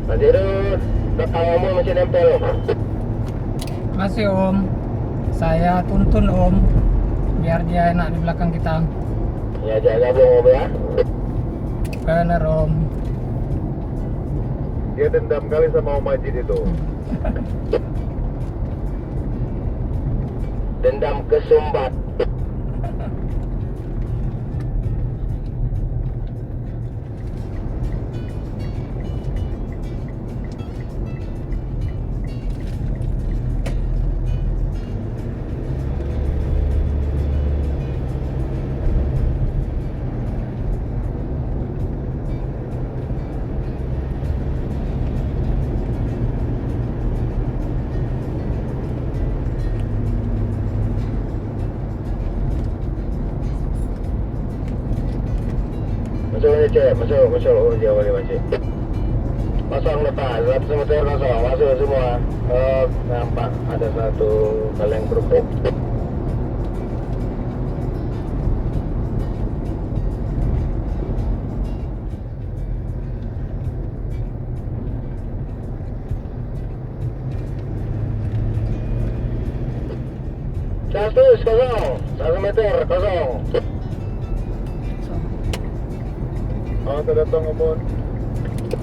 Masih itu belakang Om masih nempel. Masih Om. Saya tuntun Om, biar dia enak di belakang kita. Ya jaga gabung Om ya. Bener Om. Dia dendam kali sama Om Majid itu. Dendam kesumbat. Masuk aja cek, masuk dia boleh masuk. Kosong depan, 100 meter kosong, masuk semua. Oh, nampak ada satu kaleng kerupuk. Kosong, 1 meter kosong. Oh, terdatang Om.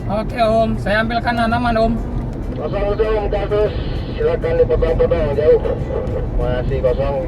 Oke Om, saya ambil kanan aman Om. Kosong kasus, silakan dipotong-potong jauh. Masih kosong.